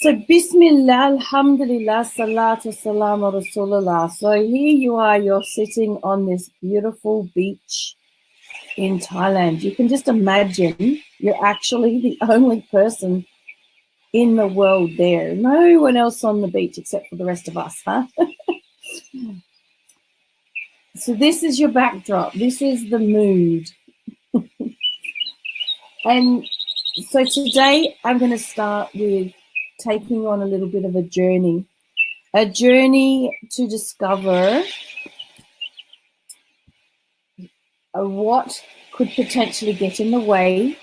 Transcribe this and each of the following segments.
So Bismillah, Alhamdulillah, Salatu Salam Rasulullah. So here you are, you're sitting on this beautiful beach in Thailand. You can just imagine you're actually the only person in the world there. No one else on the beach except for the rest of us, huh? So this is your backdrop. This is the mood. And so today I'm going to start with taking on a little bit of a journey to discover what could potentially get in the way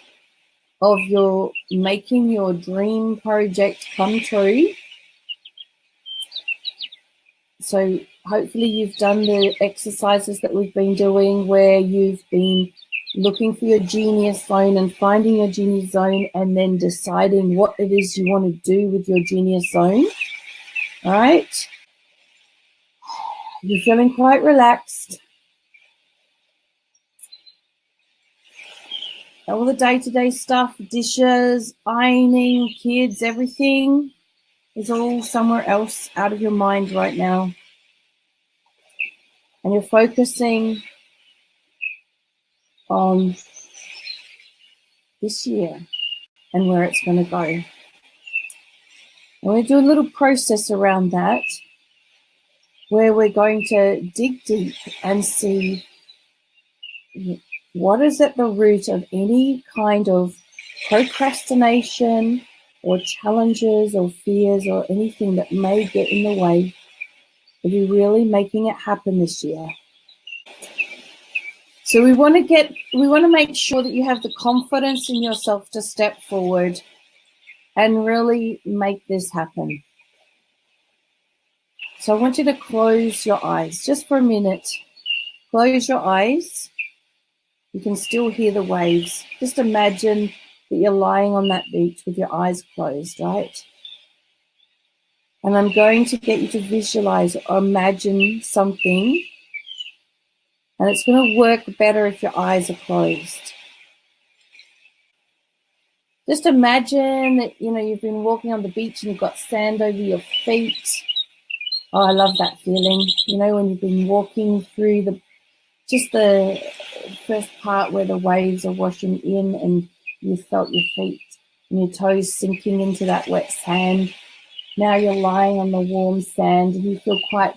of your making your dream project come true. So hopefully you've done the exercises that we've been doing where you've been looking for your genius zone and finding your genius zone and then deciding what it is you want to do with your genius zone. All right. You're feeling quite relaxed. All the day-to-day stuff, dishes, ironing, kids, everything is all somewhere else out of your mind right now. And you're focusing on this year and where it's going to go. And we'll do a little process around that where we're going to dig deep and see what is at the root of any kind of procrastination or challenges or fears or anything that may get in the way of you really making it happen this year. So we want to make sure that you have the confidence in yourself to step forward and really make this happen. So I want you to close your eyes just for a minute. Close your eyes. You can still hear the waves. Just imagine that you're lying on that beach with your eyes closed, right? And I'm going to get you to visualize or imagine something. And it's going to work better if your eyes are closed. Just imagine that, you've been walking on the beach and you've got sand over your feet. Oh, I love that feeling. When you've been walking through the first part where the waves are washing in and you felt your feet and your toes sinking into that wet sand. Now you're lying on the warm sand and you feel quite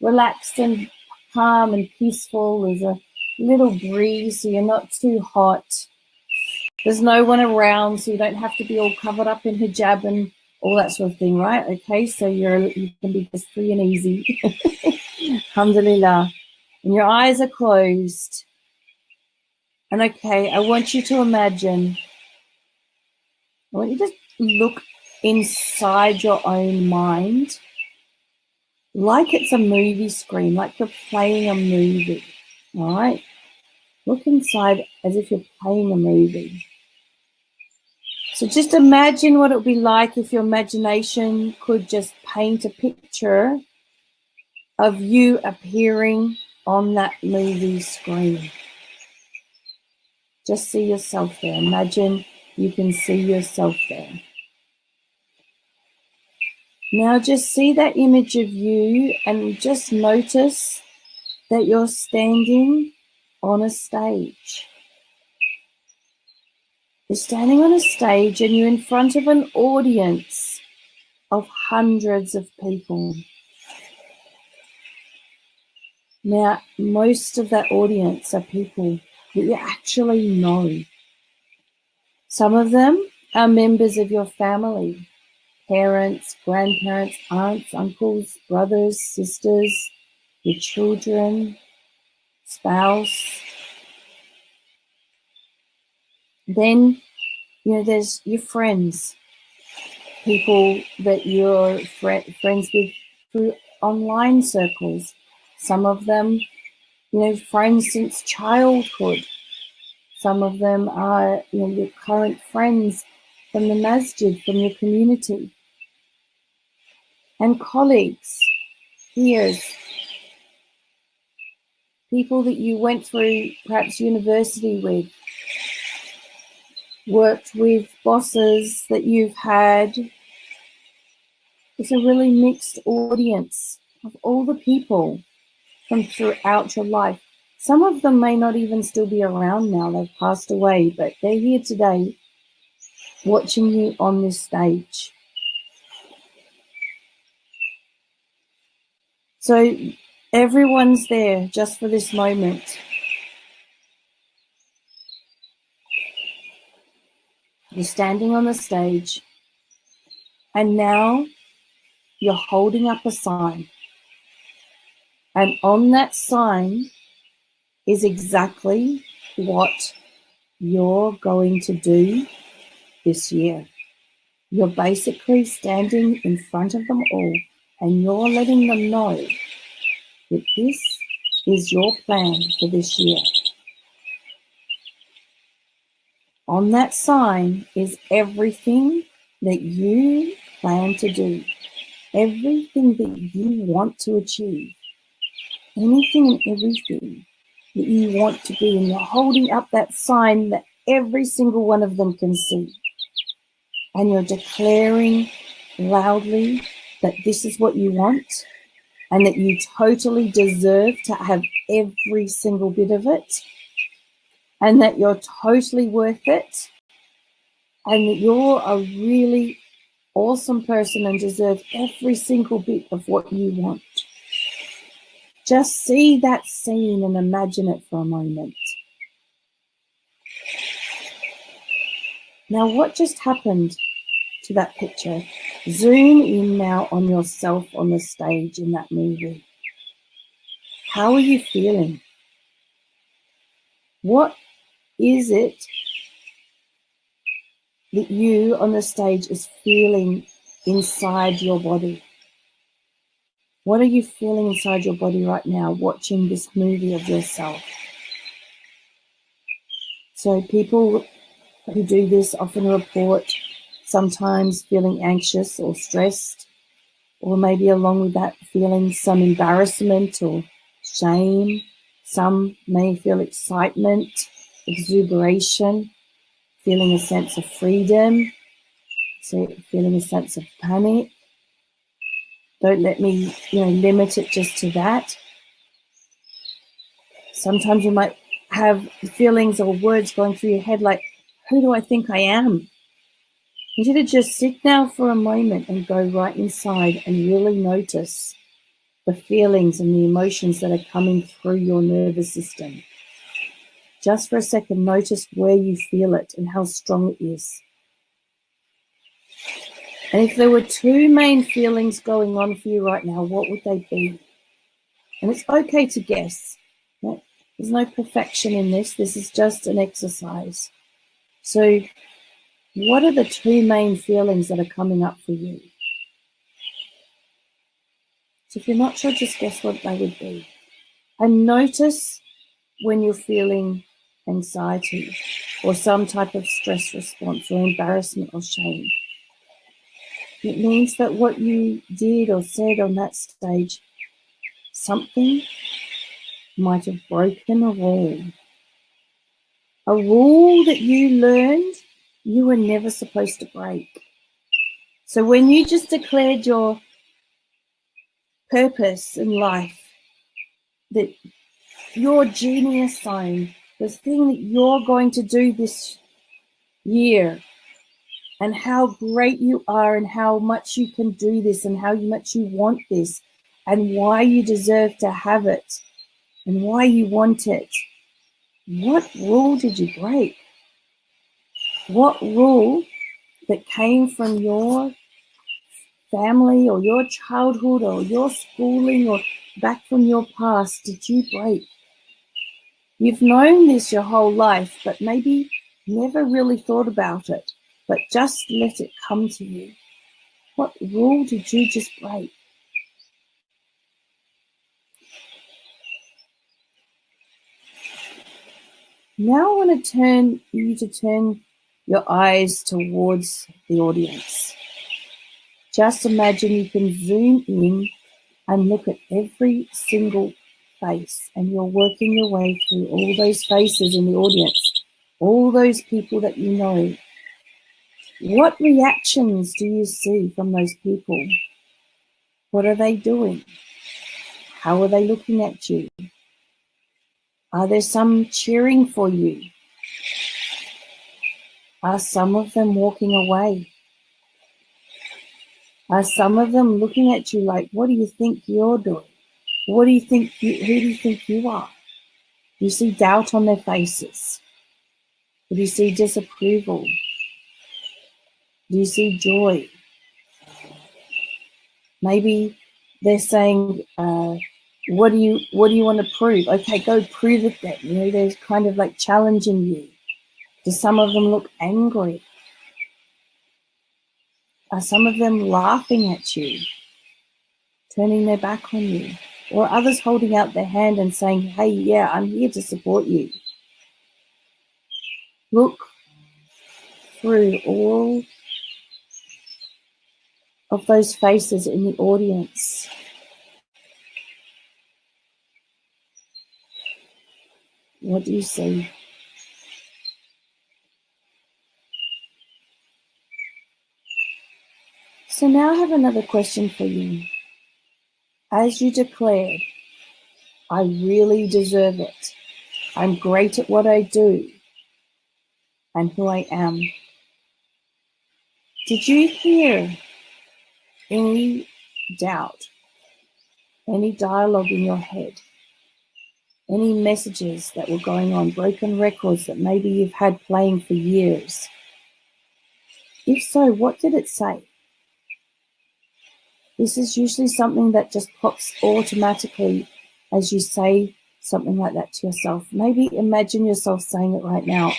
relaxed and calm and peaceful. There's a little breeze, so you're not too hot. There's no one around, so you don't have to be all covered up in hijab and all that sort of thing, right? Okay, so you can be just free and easy. Alhamdulillah. And your eyes are closed. And okay, I want you to imagine, I want you to look inside your own mind like it's a movie screen, like you're playing a movie, all right? Look inside as if you're playing a movie. So just imagine what it would be like if your imagination could just paint a picture of you appearing on that movie screen. Just see yourself there. Imagine you can see yourself there. Now just see that image of you and just notice that you're standing on a stage. You're standing on a stage and you're in front of an audience of hundreds of people. Now, most of that audience are people that you actually know. Some of them are members of your family, parents, grandparents, aunts, uncles, brothers, sisters, your children, spouse. Then, there's your friends, people that you're friends with through online circles. Some of them, friends since childhood. Some of them are, your current friends from the masjid, from your community. And colleagues, peers, people that you went through perhaps university with, worked with, bosses that you've had, It's a really mixed audience of all the people from throughout your life. Some of them may not even still be around now. They've passed away, but they're here today watching you on this stage. So everyone's there just for this moment. You're standing on the stage, and now you're holding up a sign. And on that sign is exactly what you're going to do this year. You're basically standing in front of them all, and you're letting them know that this is your plan for this year. On that sign is everything that you plan to do, everything that you want to achieve, anything and everything that you want to be. And you're holding up that sign that every single one of them can see. And you're declaring loudly that this is what you want and that you totally deserve to have every single bit of it, and that you're totally worth it, and that you're a really awesome person and deserve every single bit of what you want. Just see that scene and imagine it for a moment. Now, what just happened to that picture? Zoom in now on yourself on the stage in that movie. How are you feeling? What is it that you on the stage is feeling inside your body? What are you feeling inside your body right now watching this movie of yourself? So people who do this often report sometimes feeling anxious or stressed, or maybe along with that feeling some embarrassment or shame. Some may feel excitement, exuberation, feeling a sense of freedom, so feeling a sense of panic. Don't let me, limit it just to that. Sometimes you might have feelings or words going through your head like, who do I think I am? I want you to just sit now for a moment and go right inside and really notice the feelings and the emotions that are coming through your nervous system. Just for a second, notice where you feel it and how strong it is. And if there were two main feelings going on for you right now, what would they be? And it's okay to guess. There's no perfection in this. This is just an exercise. So what are the two main feelings that are coming up for you? So if you're not sure, just guess what they would be. And notice when you're feeling anxiety or some type of stress response or embarrassment or shame. It means that what you did or said on that stage, something might have broken a rule that you learned you were never supposed to break. So when you just declared your purpose in life, that your genius zone, the thing that you're going to do this year, and how great you are and how much you can do this and how much you want this and why you deserve to have it and why you want it. What rule did you break? What rule that came from your family or your childhood or your schooling or back from your past did you break? You've known this your whole life, but maybe never really thought about it, but just let it come to you. What rule did you just break? Now I want to turn your eyes towards the audience. Just imagine you can zoom in and look at every single face, and you're working your way through all those faces in the audience, all those people that you know. What reactions do you see from those people? What are they doing? How are they looking at you? Are there some cheering for you? Are some of them walking away? Are some of them looking at you like, what do you think you're doing? Who do you think you are? Do you see doubt on their faces? Do you see disapproval? Do you see joy? Maybe they're saying, what do you want to prove? Okay, go prove it then. You know, they're kind of like challenging you. Do some of them look angry? Are some of them laughing at you, turning their back on you? Or others holding out their hand and saying, hey, yeah, I'm here to support you. Look through all of those faces in the audience. What do you see? So now I have another question for you. As you declared, I really deserve it. I'm great at what I do and who I am. Did you hear any doubt, any dialogue in your head, any messages that were going on, broken records that maybe you've had playing for years? If so, what did it say? This is usually something that just pops automatically as you say something like that to yourself. Maybe imagine yourself saying it right now.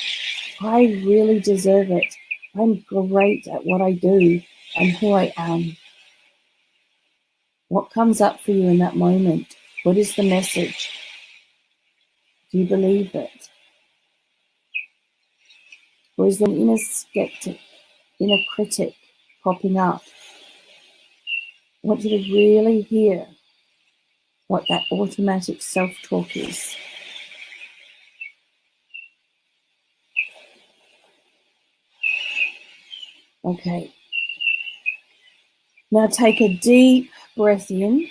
I really deserve it. I'm great at what I do and who I am. What comes up for you in that moment? What is the message? Do you believe it? Or is there an inner skeptic, inner critic popping up? I want you to really hear what that automatic self-talk is. Okay. Now take a deep breath in.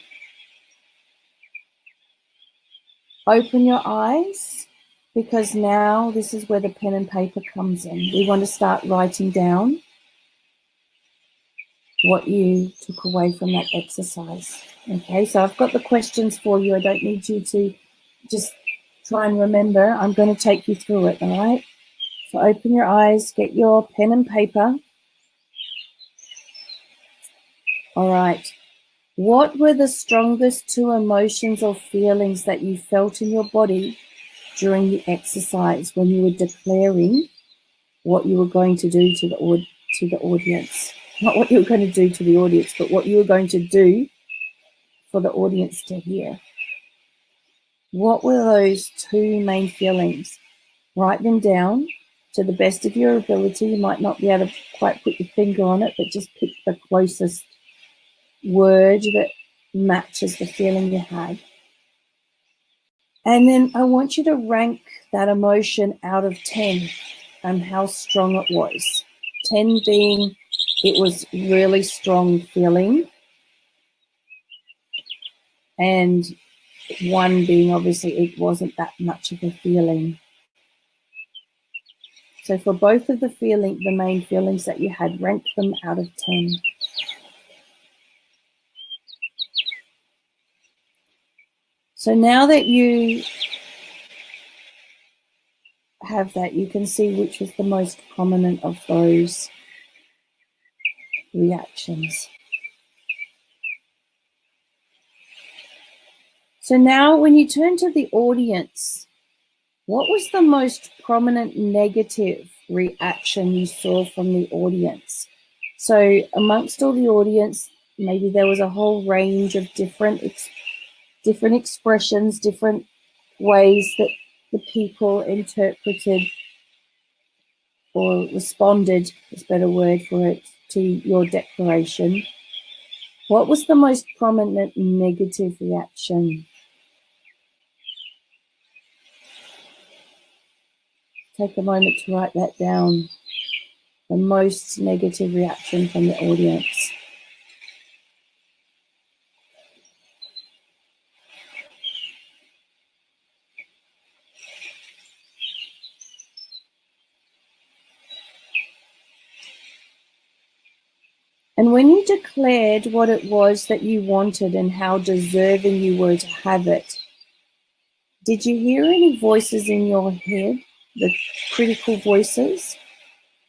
Open your eyes, because now this is where the pen and paper comes in. We want to start writing down what you took away from that exercise. Okay, so I've got the questions for you. I don't need you to just try and remember. I'm going to take you through it, all right? So open your eyes, get your pen and paper. All right. What were the strongest two emotions or feelings that you felt in your body during the exercise when you were declaring what you were going to do to the audience? Not what you were going to do to the audience, but what you were going to do for the audience to hear. What were those two main feelings? Write them down to the best of your ability. You might not be able to quite put your finger on it, but just pick the closest word that matches the feeling you had. And then I want you to rank that emotion out of 10 and how strong it was. 10 being it was really strong feeling, and 1 being obviously it wasn't that much of a feeling. So for both of the main feelings that you had, rank them out of 10. So now that you have that, you can see which was the most prominent of those reactions. So now when you turn to the audience, what was the most prominent negative reaction you saw from the audience? So amongst all the audience, maybe there was a whole range of different expressions, different ways that the people interpreted or responded, is a better word for it, to your declaration. What was the most prominent negative reaction? Take a moment to write that down. The most negative reaction from the audience. And when you declared what it was that you wanted and how deserving you were to have it, did you hear any voices in your head, the critical voices?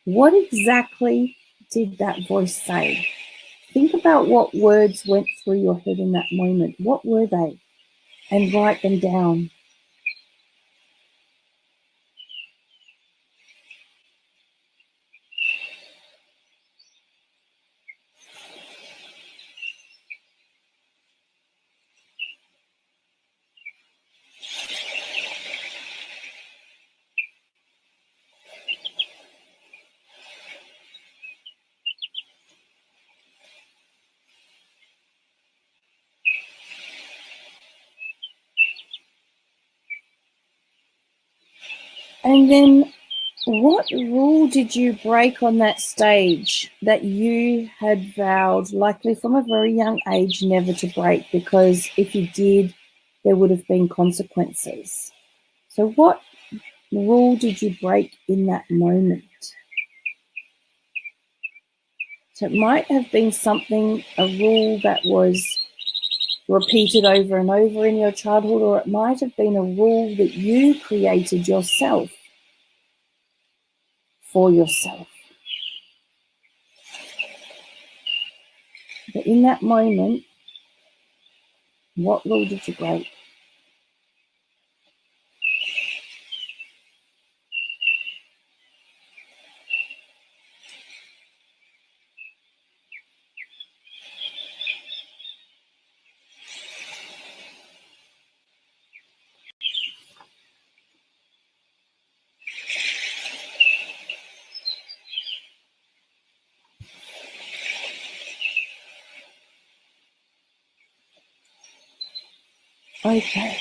What exactly did that voice say? Think about what words went through your head in that moment. What were they? And write them down. And then what rule did you break on that stage that you had vowed, likely from a very young age, never to break? Because if you did, there would have been consequences. So what rule did you break in that moment? So it might have been something, a rule that was repeated over and over in your childhood, or it might have been a rule that you created yourself for yourself. But in that moment, what rule did you break? Okay.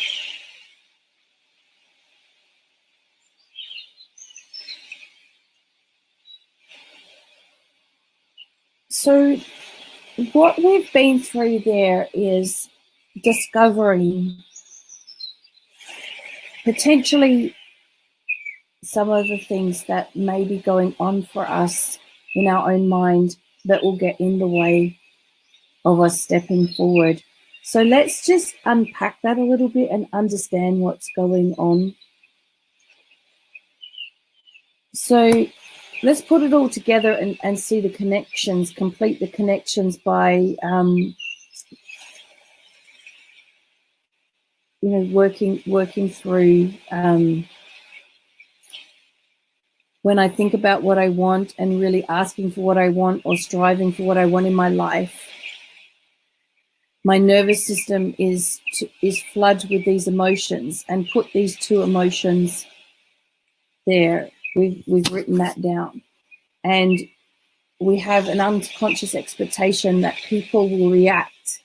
So what we've been through there is discovering potentially some of the things that may be going on for us in our own mind that will get in the way of us stepping forward. So let's just unpack that a little bit and understand what's going on. So let's put it all together and see the connections, complete the connections by working through when I think about what I want and really asking for what I want or striving for what I want in my life, my nervous system is flooded with these emotions, and put these two emotions there. We've written that down, and we have an unconscious expectation that people will react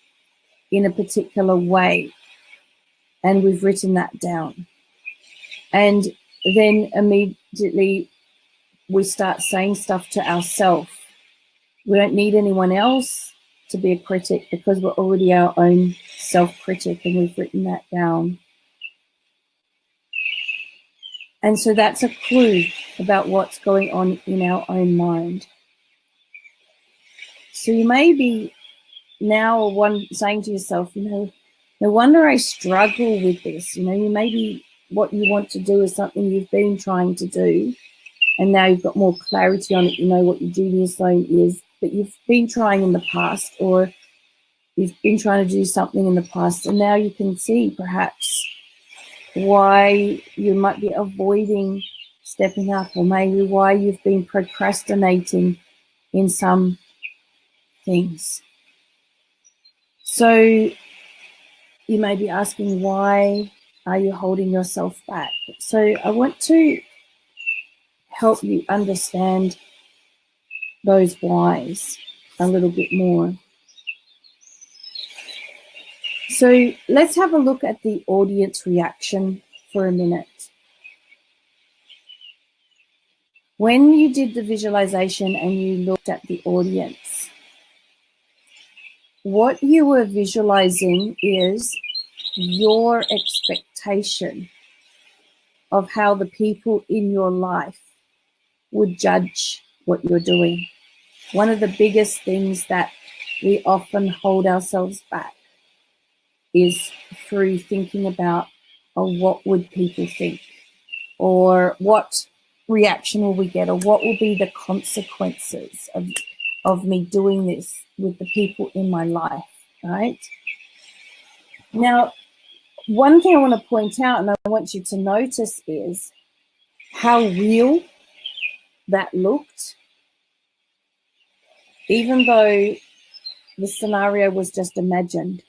in a particular way, and we've written that down. And then immediately we start saying stuff to ourselves. We don't need anyone else to be a critic because we're already our own self-critic, and we've written that down. And so that's a clue about what's going on in our own mind. So you may be now saying to yourself, no wonder I struggle with this. You maybe what you want to do is something you've been trying to do, and now you've got more clarity on it. You know what your genius zone is, but you've been trying in the past, or you've been trying to do something in the past, and now you can see perhaps why you might be avoiding stepping up, or maybe why you've been procrastinating in some things. So you may be asking, why are you holding yourself back? So I want to help you understand those whys a little bit more. So let's have a look at the audience reaction for a minute. When you did the visualization and you looked at the audience, what you were visualizing is your expectation of how the people in your life would judge what you're doing. one of the biggest things that we often hold ourselves back is through thinking about, oh, what would people think? Or what reaction will we get? Or what will be the consequences of me doing this with the people in my life, right? Now, one thing I want to point out, and I want you to notice, is how real that looked, even though the scenario was just imagined.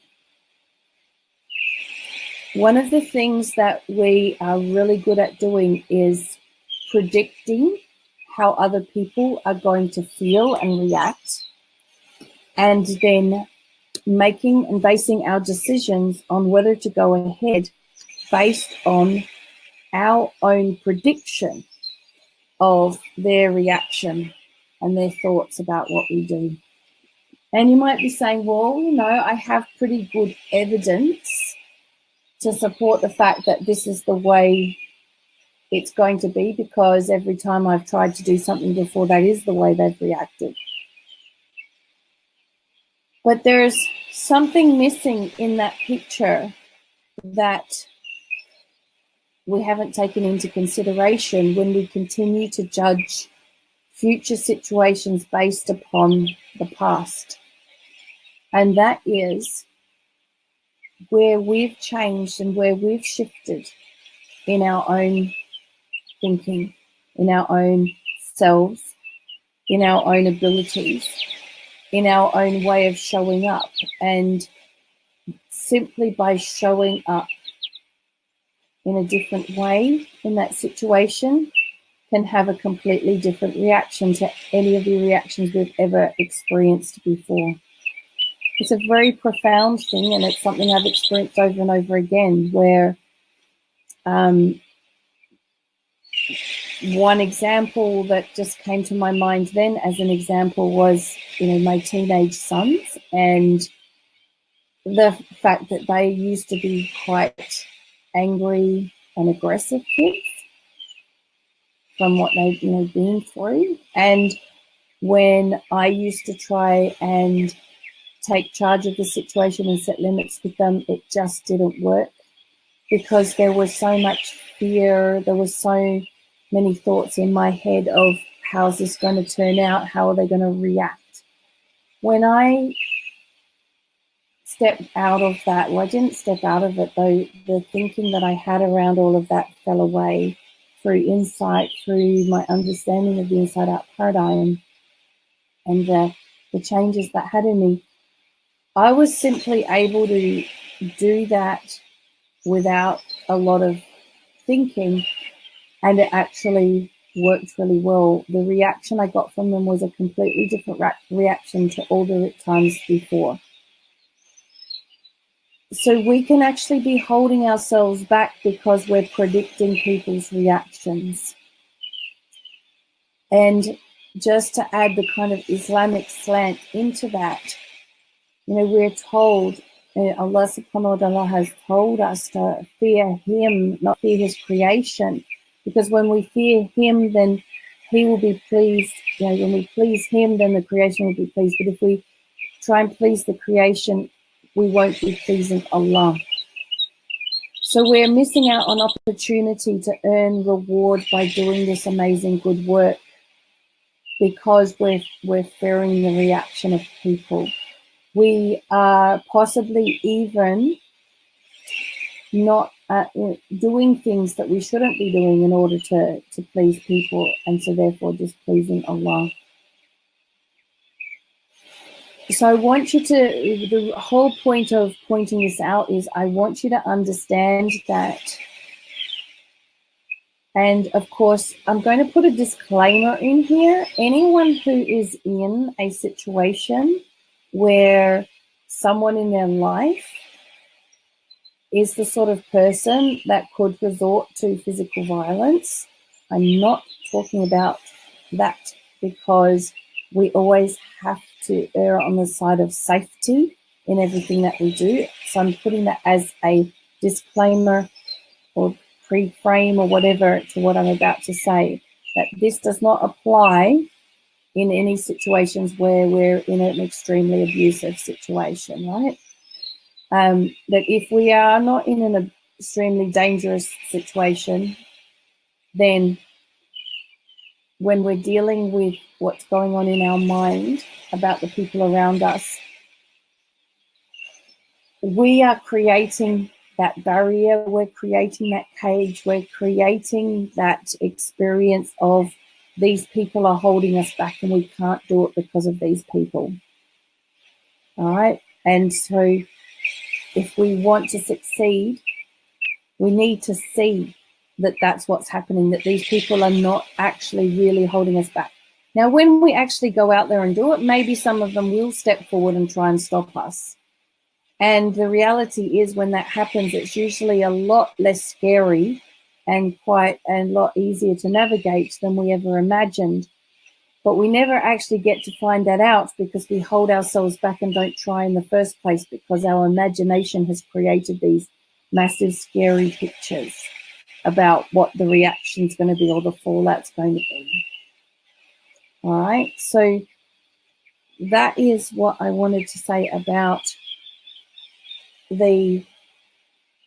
One of the things that we are really good at doing is predicting how other people are going to feel and react, and then making and basing our decisions on whether to go ahead based on our own prediction of their reaction and their thoughts about what we do. And you might be saying, well, you know, I have pretty good evidence to support the fact that this is the way it's going to be, because every time I've tried to do something before, that is the way they've reacted. But there's something missing in that picture that we haven't taken into consideration when we continue to judge future situations based upon the past. And that is where we've changed and where we've shifted in our own thinking, in our own selves, in our own abilities, in our own way of showing up. And simply by showing up in a different way in that situation can have a completely different reaction to any of the reactions we've ever experienced before. It's a very profound thing, and it's something I've experienced over and over again, where one example that just came to my mind then as an example was, you know, my teenage sons and the fact that they used to be quite angry and aggressive kids from what they've, you know, been through. And when I used to try and take charge of the situation and set limits with them, it just didn't work, because there was so much fear, there was so many thoughts in my head of how's this going to turn out, how are they going to react. When I stepped out of that, well, I didn't step out of it though, the thinking that I had around all of that fell away through insight, through my understanding of the inside out paradigm and the changes that had in me. I was simply able to do that without a lot of thinking, and it actually worked really well. The reaction I got from them was a completely different reaction to all the times before. So we can actually be holding ourselves back because we're predicting people's reactions. And just to add the kind of Islamic slant into that, you know, we're told, Allah subhanahu wa ta'ala has told us to fear Him, not fear His creation. Because when we fear Him, then He will be pleased. You know, when we please Him, then the creation will be pleased. But if we try and please the creation, we won't be pleasing Allah. So we're missing out on opportunity to earn reward by doing this amazing good work, because we're fearing the reaction of people. We are possibly even not doing things that we shouldn't be doing in order to please people, and so therefore displeasing Allah. So I want you to, the whole point of pointing this out is I want you to understand that. And of course, I'm going to put a disclaimer in here. Anyone who is in a situation where someone in their life is the sort of person that could resort to physical violence, I'm not talking about that, because we always have to err on the side of safety in everything that we do. So I'm putting that as a disclaimer or pre-frame or whatever to what I'm about to say, that this does not apply in any situations where we're in an extremely abusive situation, right? That if we are not in an extremely dangerous situation, then when we're dealing with what's going on in our mind about the people around us, we are creating that barrier, we're creating that cage, we're creating that experience of these people are holding us back and we can't do it because of these people. All right. And so if we want to succeed, we need to see that that's what's happening, that these people are not actually really holding us back. Now, when we actually go out there and do it, maybe some of them will step forward and try and stop us. And the reality is when that happens, it's usually a lot less scary and quite a lot easier to navigate than we ever imagined. But we never actually get to find that out because we hold ourselves back and don't try in the first place because our imagination has created these massive scary pictures about what the reaction's going to be or the fallout's going to be. All right, so that is what I wanted to say about the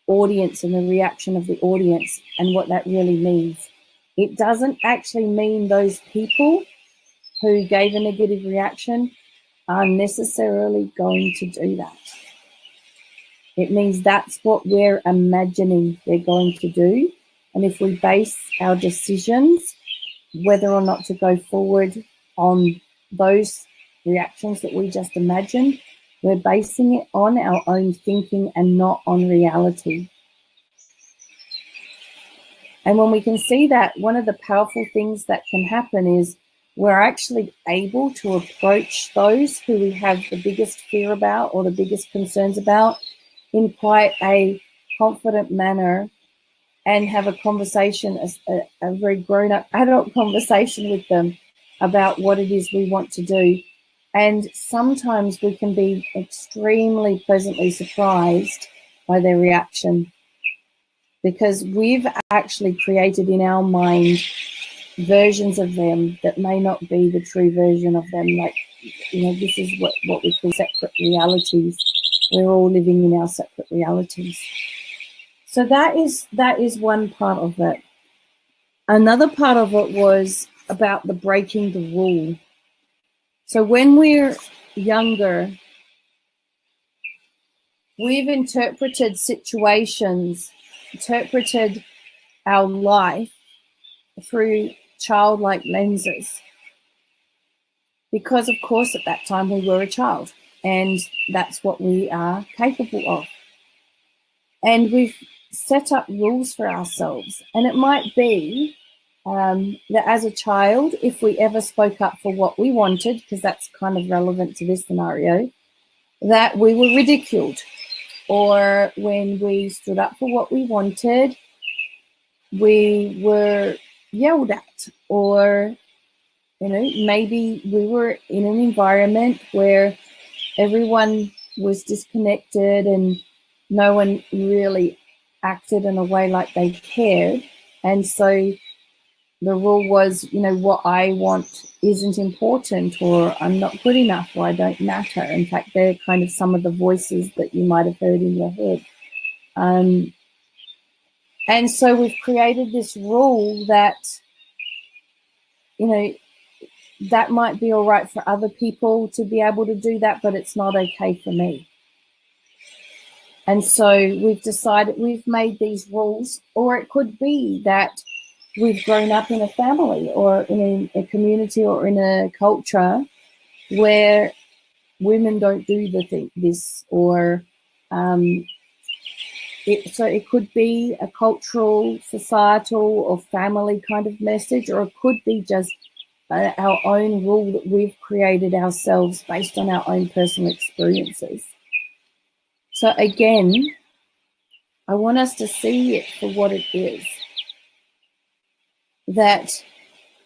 audience and the reaction of the audience and what that really means. It doesn't actually mean those people who gave a negative reaction are necessarily going to do that. It means that's what we're imagining they're going to do. And if we base our decisions, whether or not to go forward on those reactions that we just imagined, we're basing it on our own thinking and not on reality. And when we can see that, one of the powerful things that can happen is we're actually able to approach those who we have the biggest fear about or the biggest concerns about in quite a confident manner and have a conversation, a very grown-up adult conversation with them about what it is we want to do. And sometimes we can be extremely pleasantly surprised by their reaction because we've actually created in our mind versions of them that may not be the true version of them. Like, you know, this is what we call separate realities. We're all living in our separate realities. So that is one part of it. Another part of it was about the breaking the rule. So when we're younger, we've interpreted situations, interpreted our life through childlike lenses. Because, of course, at that time we were a child, and that's what we are capable of. And we've set up rules for ourselves. And it might be that as a child, if we ever spoke up for what we wanted, because that's kind of relevant to this scenario, that we were ridiculed. Or when we stood up for what we wanted, we were yelled at. Or, you know, maybe we were in an environment where everyone was disconnected and no one really acted in a way like they cared. And so the rule was, you know, what I want isn't important, or I'm not good enough, or I don't matter. In fact, they're kind of some of the voices that you might have heard in your head. And so we've created this rule that, you know, that might be all right for other people to be able to do that, but it's not okay for me. And so we've decided, we've made these rules, or it could be that we've grown up in a family or in a community or in a culture where women don't do this, or so it could be a cultural, societal, or family kind of message, or it could be just our own rule that we've created ourselves based on our own personal experiences. So again, I want us to see it for what it is. That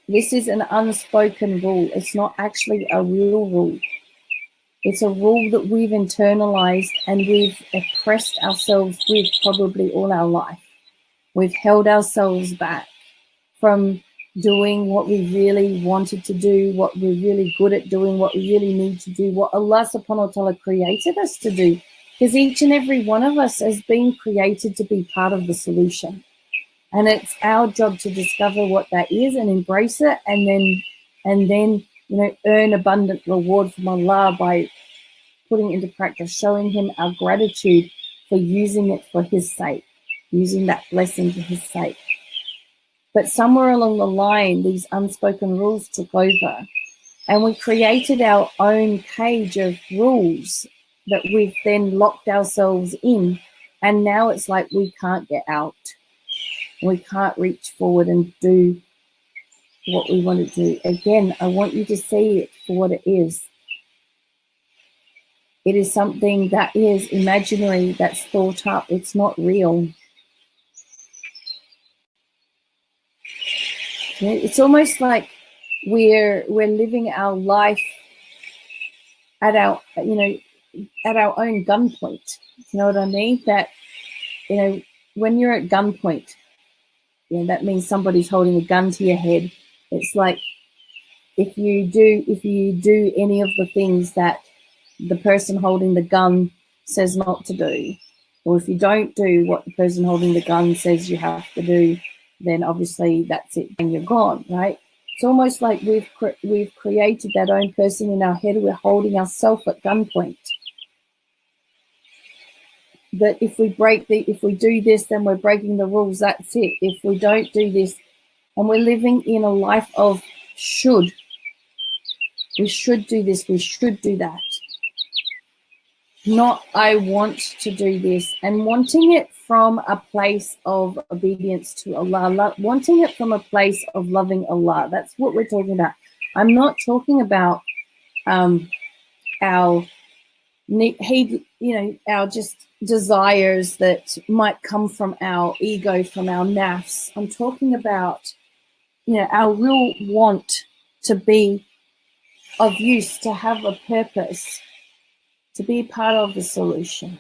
this is an unspoken rule. It's not actually a real rule. It's a rule that we've internalized and we've oppressed ourselves with probably all our life. We've held ourselves back from doing what we really wanted to do, what we're really good at doing, what we really need to do, what Allah subhanahu wa ta'ala created us to do. Because each and every one of us has been created to be part of the solution. And it's our job to discover what that is and embrace it, and then earn abundant reward from Allah by putting it into practice, showing him our gratitude for using it for his sake, using that blessing for his sake. But somewhere along the line, these unspoken rules took over, and we created our own cage of rules that we've then locked ourselves in. And now it's like we can't get out. We can't reach forward and do what we want to do. Again, I want you to see it for what it is. It is something that is imaginary, that's thought up. It's not real. It's almost like we're living our life at our own gunpoint. You know what I mean? That when you're at gunpoint, that means somebody's holding a gun to your head. It's like if you do any of the things that the person holding the gun says not to do, or if you don't do what the person holding the gun says you have to do, then obviously that's it, and you're gone, right? It's almost like we've created that own person in our head. We're holding ourselves at gunpoint. That if we do this, then we're breaking the rules. That's it. If we don't do this, and we're living in a life of should. We should do this. We should do that. Not I want to do this, and wanting it from a place of obedience to Allah, wanting it from a place of loving Allah. That's what we're talking about. I'm not talking about our just desires that might come from our ego, from our nafs. I'm talking about our real want to be of use, to have a purpose, to be part of the solution.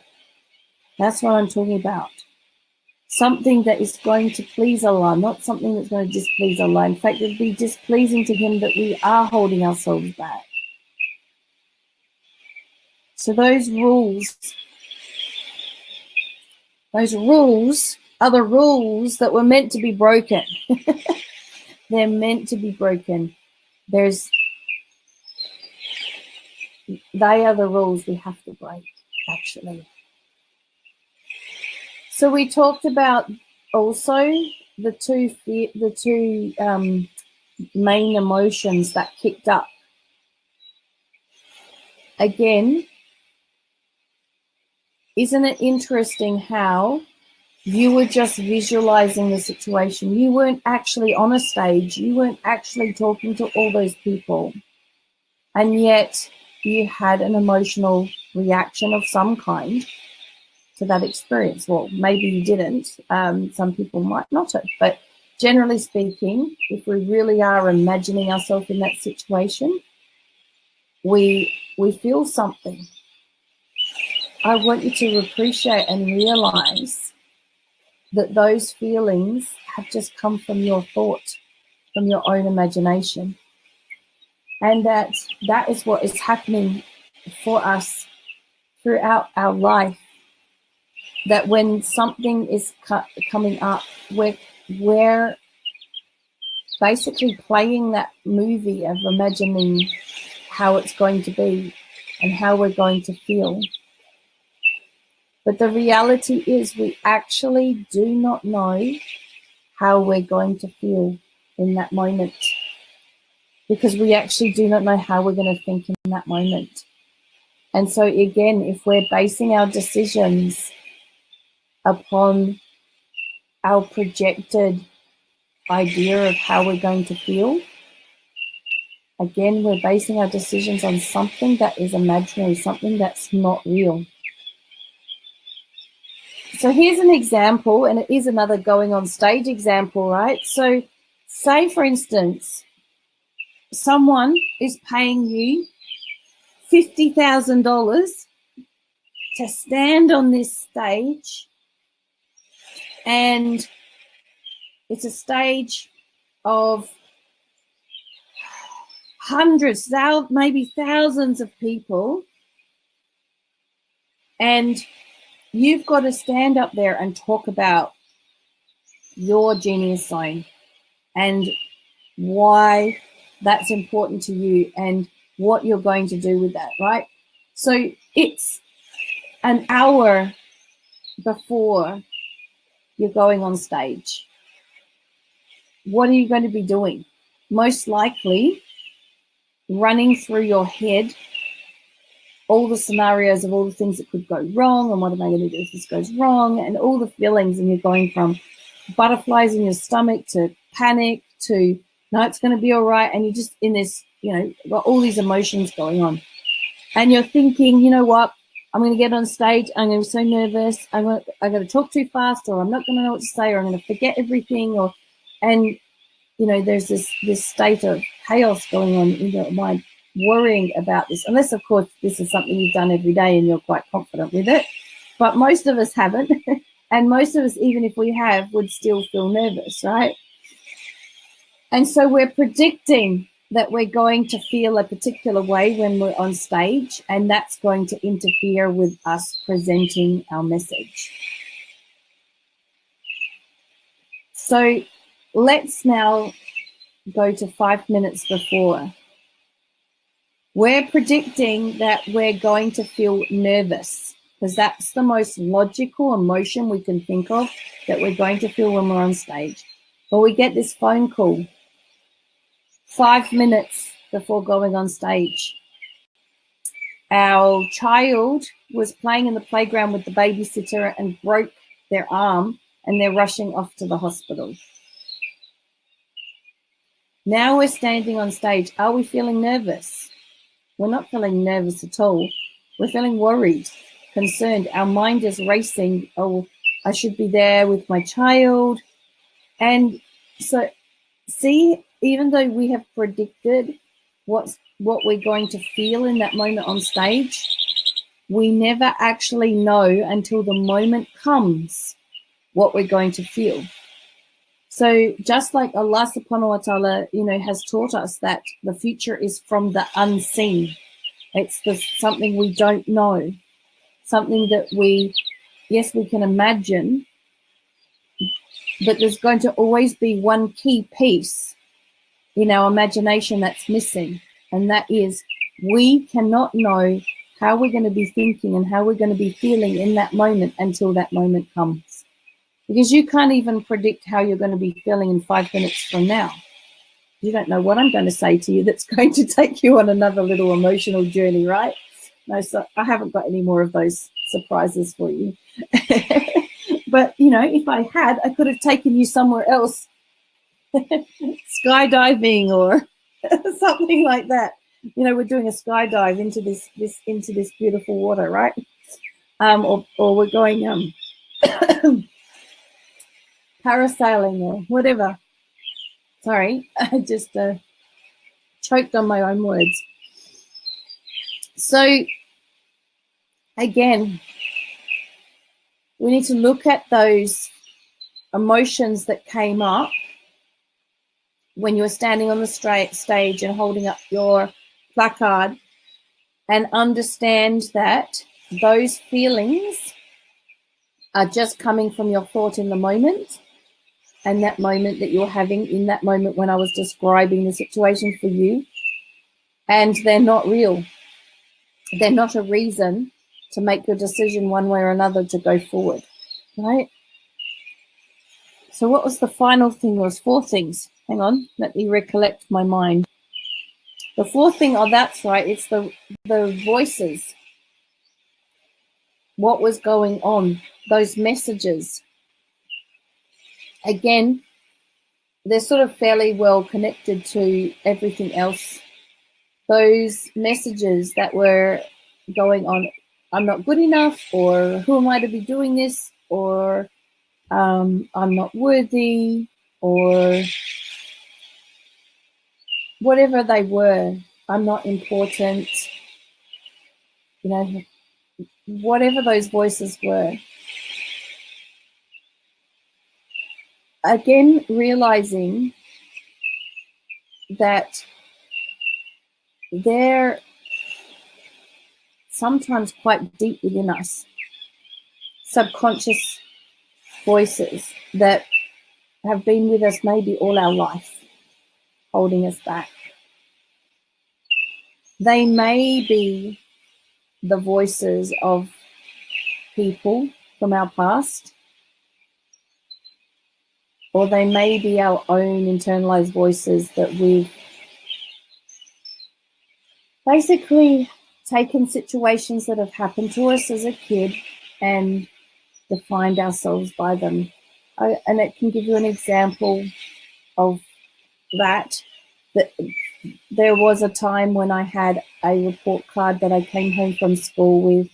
That's what I'm talking about. Something that is going to please Allah, not something that's going to displease Allah. In fact, it would be displeasing to him that we are holding ourselves back. So those rules are the rules that were meant to be broken. They're meant to be broken. They are the rules we have to break, actually. So we talked about also the two main emotions that kicked up. Again, isn't it interesting how you were just visualizing the situation? You weren't actually on a stage. You weren't actually talking to all those people. And yet you had an emotional reaction of some kind to that experience. Well, maybe you didn't. Some people might not have. But generally speaking, if we really are imagining ourselves in that situation, we feel something. I want you to appreciate and realize that those feelings have just come from your thought, from your own imagination. And that is what is happening for us throughout our life. That when something is coming up, we're basically playing that movie of imagining how it's going to be and how we're going to feel. But the reality is we actually do not know how we're going to feel in that moment, because we actually do not know how we're going to think in that moment. And so again, if we're basing our decisions upon our projected idea of how we're going to feel, again, we're basing our decisions on something that is imaginary, something that's not real. So here's an example, and it is another going on stage example, right? So say, for instance, someone is paying you $50,000 to stand on this stage, and it's a stage of hundreds, maybe thousands of people, and you've got to stand up there and talk about your genius zone and why that's important to you and what you're going to do with that, right? So it's an hour before you're going on stage. What are you going to be doing? Most likely running through your head all the scenarios of all the things that could go wrong, and what am I going to do if this goes wrong, and all the feelings, and you're going from butterflies in your stomach to panic to no, it's going to be all right, and you're just in this, got all these emotions going on, and you're thinking, you know what, I'm going to get on stage, I'm going to be so nervous, I'm going to talk too fast, or I'm not going to know what to say, or I'm going to forget everything, and there's this state of chaos going on in your mind, worrying about this, unless of course this is something you've done every day and you're quite confident with it, but most of us haven't. And most of us, even if we have, would still feel nervous, right? And so we're predicting that we're going to feel a particular way when we're on stage, and that's going to interfere with us presenting our message. So let's now go to 5 minutes before. We're predicting that we're going to feel nervous, because that's the most logical emotion we can think of that we're going to feel when we're on stage. But we get this phone call 5 minutes before going on stage. Our child was playing in the playground with the babysitter and broke their arm, and they're rushing off to the hospital. Now we're standing on stage. Are we feeling nervous? We're not feeling nervous at all. We're feeling worried, concerned. Our mind is racing. Oh, I should be there with my child. And so, see, even though we have predicted what we're going to feel in that moment on stage, we never actually know until the moment comes what we're going to feel. So just like Allah subhanahu wa ta'ala, has taught us that the future is from the unseen. It's something we don't know, something that we can imagine, but there's going to always be one key piece in our imagination that's missing, and that is we cannot know how we're going to be thinking and how we're going to be feeling in that moment until that moment comes. Because you can't even predict how you're going to be feeling in 5 minutes from now. You don't know what I'm going to say to you that's going to take you on another little emotional journey, right? No, so I haven't got any more of those surprises for you. But, if I had, I could have taken you somewhere else, skydiving or something like that. We're doing a skydive into this beautiful water, right? Or we're going parasailing or whatever. Sorry, I just choked on my own words. So again, we need to look at those emotions that came up when you were standing on the stage and holding up your placard, and understand that those feelings are just coming from your thought in the moment, and that moment that you're having in that moment when I was describing the situation for you, and they're not real. They're not a reason to make your decision one way or another to go forward, right? So what was the final thing? There was 4 things. Hang on, let me recollect my mind. The 4th thing, oh, that's right, it's the voices. What was going on? Those messages. Again, they're sort of fairly well connected to everything else. Those messages that were going on, I'm not good enough, or who am I to be doing this, or I'm not worthy, or whatever they were, I'm not important, whatever those voices were. Again, realizing that they're sometimes quite deep within us, subconscious voices that have been with us maybe all our life, holding us back. They may be the voices of people from our past, or they may be our own internalized voices that we've basically taken situations that have happened to us as a kid and defined ourselves by them. And it can give you an example of that. There was a time when I had a report card that I came home from school with.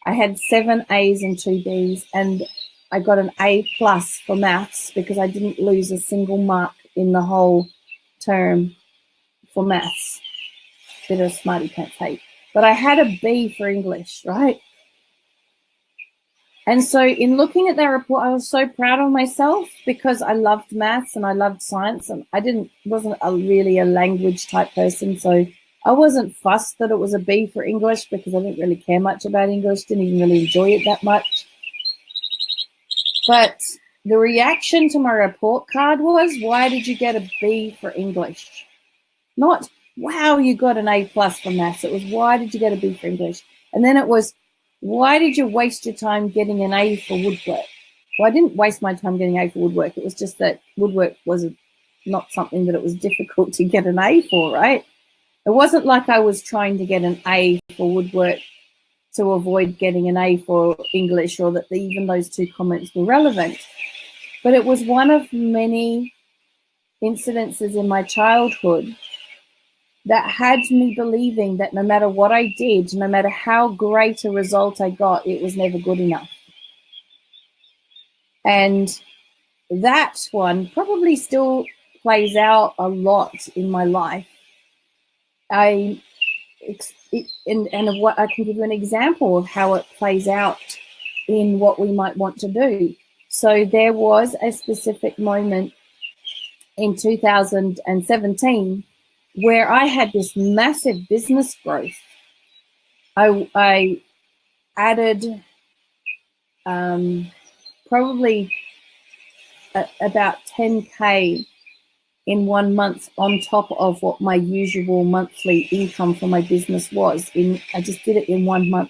I had 7 A's and 2 B's, and I got an A+ for maths because I didn't lose a single mark in the whole term for maths. Bit of smarty pants hate. But I had a B for English, right? And so in looking at that report, I was so proud of myself because I loved maths and I loved science, and I wasn't really a language type person. So I wasn't fussed that it was a B for English because I didn't really care much about English, didn't even really enjoy it that much. But the reaction to my report card was, why did you get a B for English? Not, wow, you got an A+ for maths. It was, why did you get a B for English? And then it was, why did you waste your time getting an A for woodwork? Well, I didn't waste my time getting A for woodwork. It was just that woodwork was not something that it was difficult to get an A for, right? It wasn't like I was trying to get an A for woodwork to avoid getting an A for English, or that even those two comments were relevant. But it was one of many incidences in my childhood that had me believing that no matter what I did, no matter how great a result I got, it was never good enough. And that one probably still plays out a lot in my life. And what I can give you an example of how it plays out in what we might want to do. So there was a specific moment in 2017 where I had this massive business growth. I added probably about 10K in 1 month on top of what my usual monthly income for my business was. I just did it in 1 month.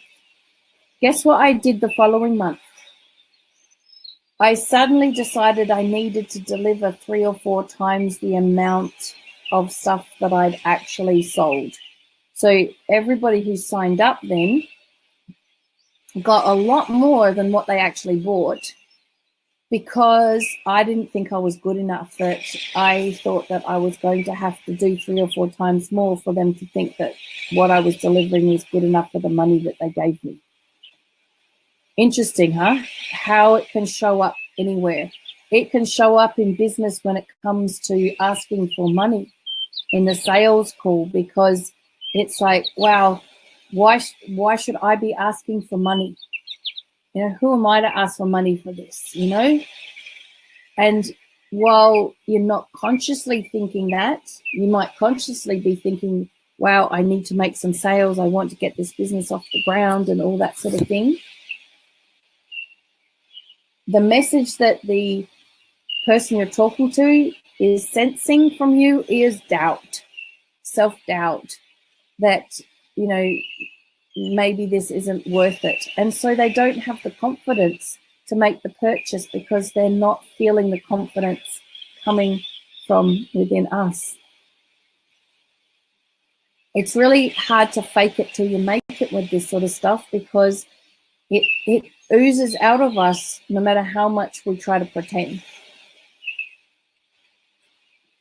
Guess what I did the following month? I suddenly decided I needed to deliver 3 or 4 times the amount of stuff that I'd actually sold. So everybody who signed up then got a lot more than what they actually bought, because I didn't think I was good enough, that I thought that I was going to have to do 3 or 4 times more for them to think that what I was delivering was good enough for the money that they gave me. Interesting, huh? How it can show up anywhere. It can show up in business when it comes to asking for money in the sales call, because it's like, wow, why should I be asking for money? You know, who am I to ask for money for this, you know? And while you're not consciously thinking that, you might consciously be thinking, wow, I need to make some sales. I want to get this business off the ground and all that sort of thing. The message that the person you're talking to is sensing from you is doubt, self-doubt, that, you know, maybe this isn't worth it. And so they don't have the confidence to make the purchase because they're not feeling the confidence coming from within us. It's really hard to fake it till you make it with this sort of stuff, because it oozes out of us no matter how much we try to pretend.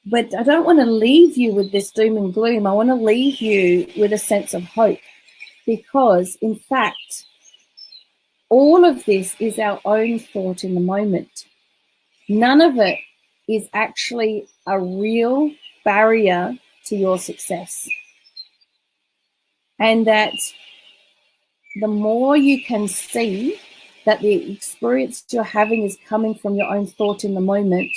But I don't want to leave you with this doom and gloom. I want to leave you with a sense of hope, because in fact, all of this is our own thought in the moment. None of it is actually a real barrier to your success. And that the more you can see that the experience you're having is coming from your own thought in the moment,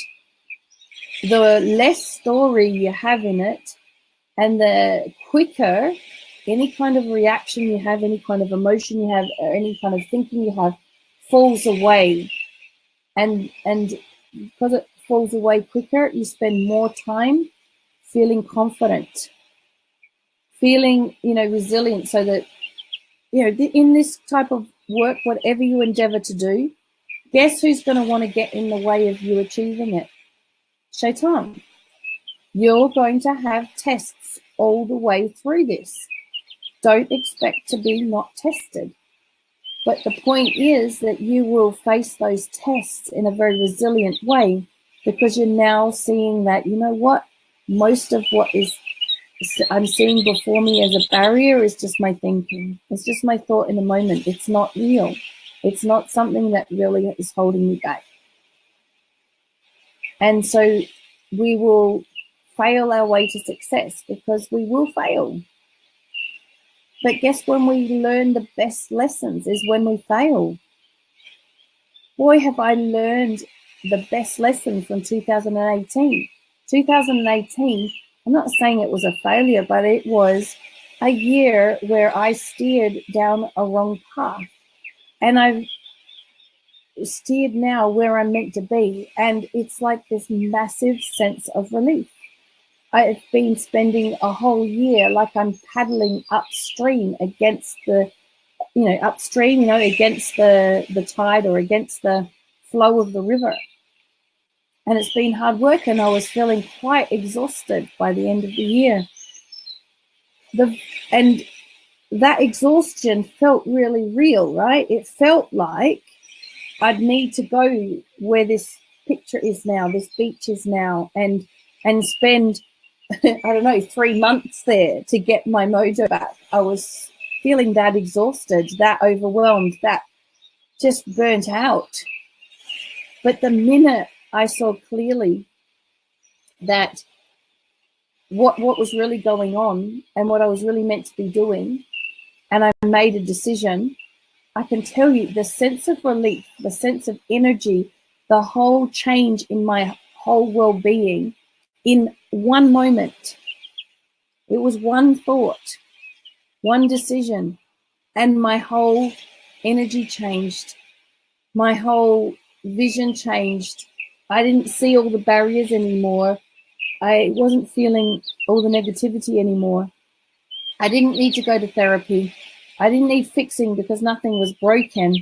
the less story you have in it, And the quicker any kind of reaction you have, any kind of emotion you have, or any kind of thinking you have falls away. And because it falls away quicker, you spend more time feeling confident, feeling, resilient, so that, in this type of work, whatever you endeavor to do, guess who's going to want to get in the way of you achieving it? Shaitan. You're going to have tests all the way through this. Don't expect to be not tested. But the point is that you will face those tests in a very resilient way, because you're now seeing that, most of what I'm seeing before me as a barrier is just my thinking. It's just my thought in the moment. It's not real. It's not something that really is holding me back. And so we will fail our way to success, because we will fail. But guess when we learn the best lessons is when we fail. Boy, have I learned the best lesson from 2018. 2018, I'm not saying it was a failure, but it was a year where I steered down a wrong path. And I've steered now where I'm meant to be. And it's like this massive sense of relief. I've been spending a whole year like I'm paddling upstream against the, against the tide or against the flow of the river. And it's been hard work, and I was feeling quite exhausted by the end of the year. And that exhaustion felt really real, right? It felt like I'd need to go where this picture is now, this beach is now, and spend, 3 months there to get my mojo back. I was feeling that exhausted, that overwhelmed, that just burnt out. But the minute I saw clearly that what was really going on and what I was really meant to be doing, and I made a decision, I can tell you the sense of relief, the sense of energy, the whole change in my whole well-being in one moment. It was one thought, one decision, and my whole energy changed. My whole vision changed. I didn't see all the barriers anymore. I wasn't feeling all the negativity anymore. I didn't need to go to therapy. I didn't need fixing because nothing was broken.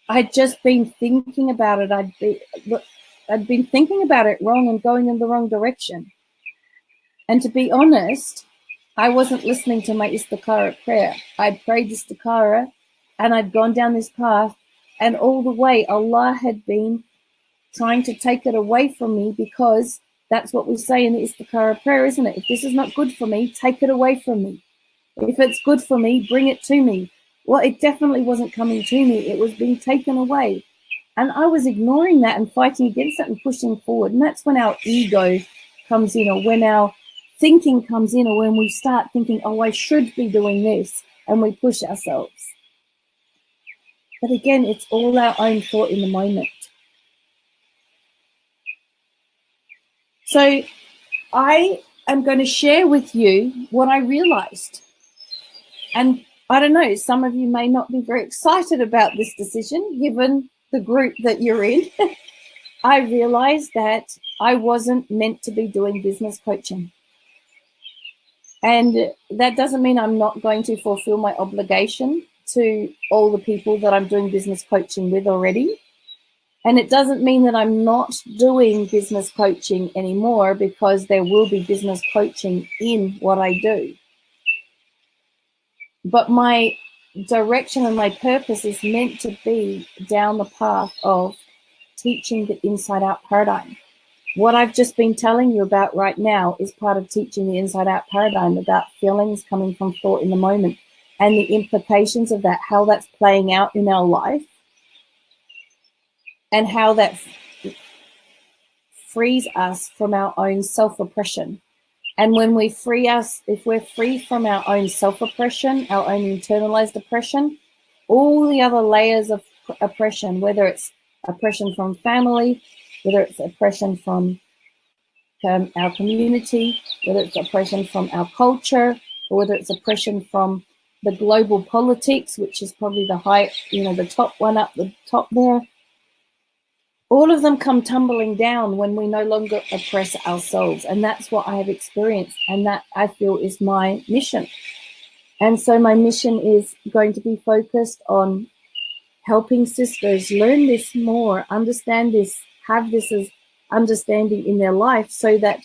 I'd just been thinking about it. I'd been thinking about it wrong and going in the wrong direction. And to be honest, I wasn't listening to my Istikhara prayer. I'd prayed Istikhara and I'd gone down this path, and all the way Allah had been trying to take it away from me, because that's what we say in the Istikhara prayer, isn't it? If this is not good for me, take it away from me. If it's good for me, bring it to me. Well, it definitely wasn't coming to me. It was being taken away. And I was ignoring that and fighting against it and pushing forward. And that's when our ego comes in, or when our thinking comes in, or when we start thinking, oh, I should be doing this, and we push ourselves. But again, it's all our own thought in the moment. So I am going to share with you what I realized. And I don't know, some of you may not be very excited about this decision, given the group that you're in. I realized that I wasn't meant to be doing business coaching. And that doesn't mean I'm not going to fulfill my obligation to all the people that I'm doing business coaching with already. And it doesn't mean that I'm not doing business coaching anymore, because there will be business coaching in what I do. But my direction and my purpose is meant to be down the path of teaching the inside out paradigm. What I've just been telling you about right now is part of teaching the inside out paradigm, about feelings coming from thought in the moment and the implications of that, how that's playing out in our life, and how that frees us from our own self-oppression. And when we if we're free from our own self-oppression, our own internalized oppression, all the other layers of oppression, whether it's oppression from family, whether it's oppression from our community, whether it's oppression from our culture, or whether it's oppression from the global politics, which is probably the top one up the top there. All of them come tumbling down when we no longer oppress ourselves. And that's what I have experienced. And that, I feel, is my mission. And so my mission is going to be focused on helping sisters learn this more, understand this, have this as understanding in their life, so that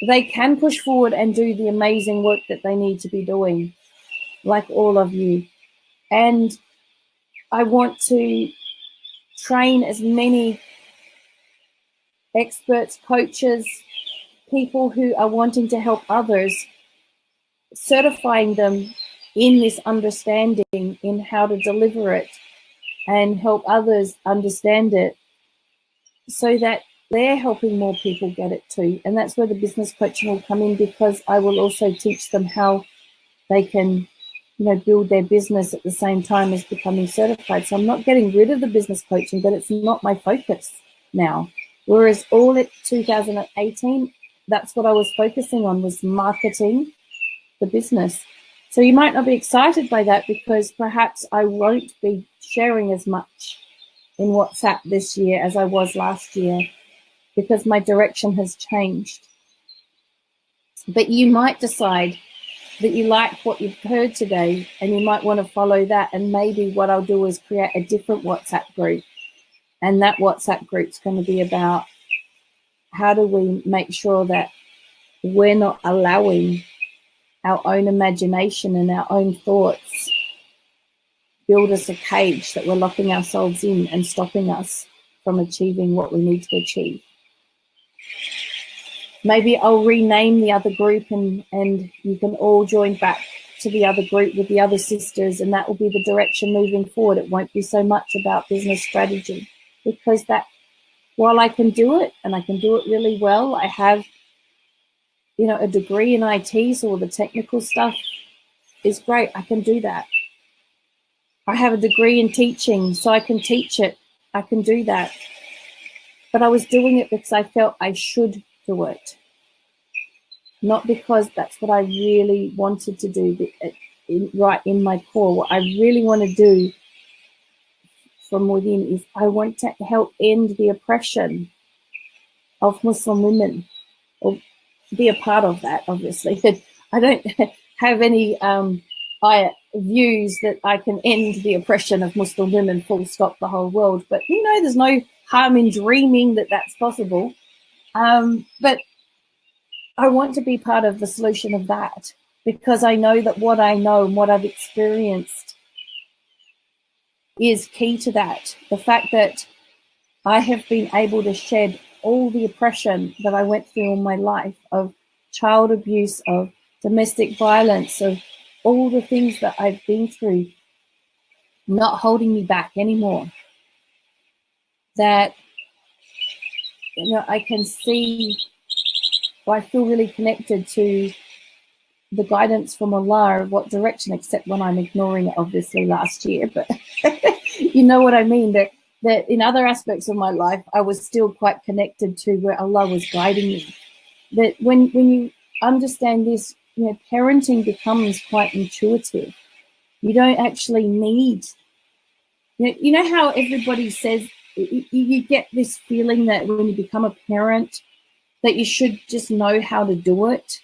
they can push forward and do the amazing work that they need to be doing, like all of you. And I want to train as many experts, coaches, people who are wanting to help others, certifying them in this understanding, in how to deliver it and help others understand it, so that they're helping more people get it too. And that's where the business coaching will come in, because I will also teach them how they can, build their business at the same time as becoming certified. So I'm not getting rid of the business coaching, but it's not my focus now. Whereas all at 2018, that's what I was focusing on, was marketing the business. So you might not be excited by that, because perhaps I won't be sharing as much in WhatsApp this year as I was last year, because my direction has changed. But you might decide that you like what you've heard today, and you might want to follow that. And maybe what I'll do is create a different WhatsApp group. And that WhatsApp group's going to be about how do we make sure that we're not allowing our own imagination and our own thoughts build us a cage that we're locking ourselves in and stopping us from achieving what we need to achieve. Maybe I'll rename the other group, and you can all join back to the other group with the other sisters, and that will be the direction moving forward. It won't be so much about business strategy, because that, while I can do it, and I can do it really well, I have, a degree in IT, so all the technical stuff is great. I can do that. I have a degree in teaching, so I can teach it. I can do that. But I was doing it because I felt I should do it, not because that's what I really wanted to do. Right in my core, what I really want to do from within is I want to help end the oppression of Muslim women, or be a part of that, obviously. I don't have any views that I can end the oppression of Muslim women, full stop, the whole world. But, there's no harm in dreaming that that's possible. But I want to be part of the solution of that, because I know that what I know and what I've experienced is key to that. The fact that I have been able to shed all the oppression that I went through in my life, of child abuse, of domestic violence, of all the things that I've been through, not holding me back anymore. That, I can see, or I feel really connected to the guidance from Allah of what direction, except when I'm ignoring it, obviously, last year. But you know what I mean, that in other aspects of my life, I was still quite connected to where Allah was guiding me. That when you understand this, parenting becomes quite intuitive. You don't actually need, you know how everybody says, you get this feeling that when you become a parent, that you should just know how to do it,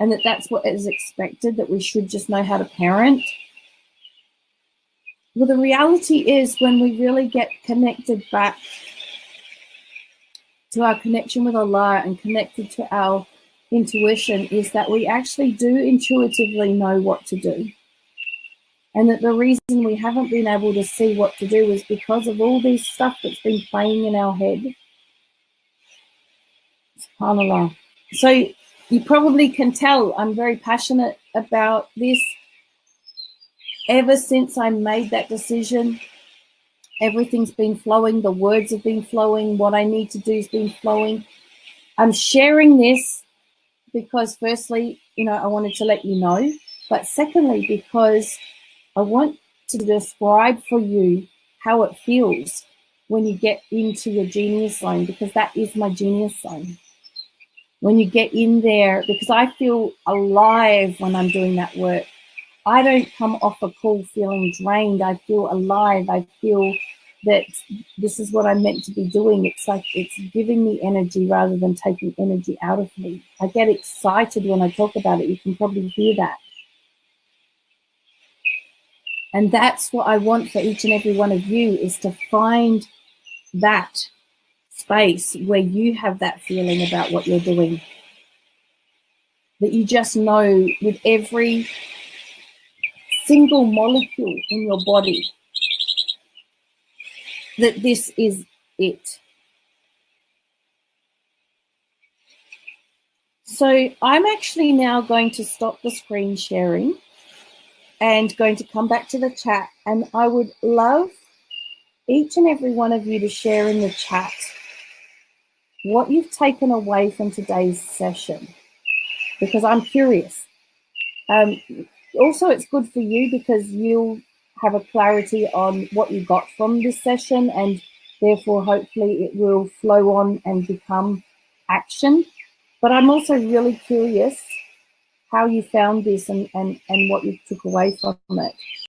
and that's what is expected, that we should just know how to parent. Well, the reality is, when we really get connected back to our connection with Allah and connected to our intuition, is that we actually do intuitively know what to do. And that the reason we haven't been able to see what to do is because of all this stuff that's been playing in our head. SubhanAllah. So you probably can tell I'm very passionate about this. Ever since I made that decision, everything's been flowing. The words have been flowing. What I need to do has been flowing. I'm sharing this because, firstly, I wanted to let you know. But secondly, because I want to describe for you how it feels when you get into your genius zone, because that is my genius zone. when you get in there, because I feel alive when I'm doing that work. I don't come off a call feeling drained. I feel alive. I feel that this is what I'm meant to be doing. It's like it's giving me energy rather than taking energy out of me. I get excited when I talk about it. You can probably hear that. And that's what I want for each and every one of you, is to find that space where you have that feeling about what you're doing. That you just know with every single molecule in your body that this is it. So I'm actually now going to stop the screen sharing and going to come back to the chat, and I would love each and every one of you to share in the chat what you've taken away from today's session, because I'm curious. Also, it's good for you because you'll have a clarity on what you got from this session, and therefore hopefully it will flow on and become action. But I'm also really curious how you found this and what you took away from it.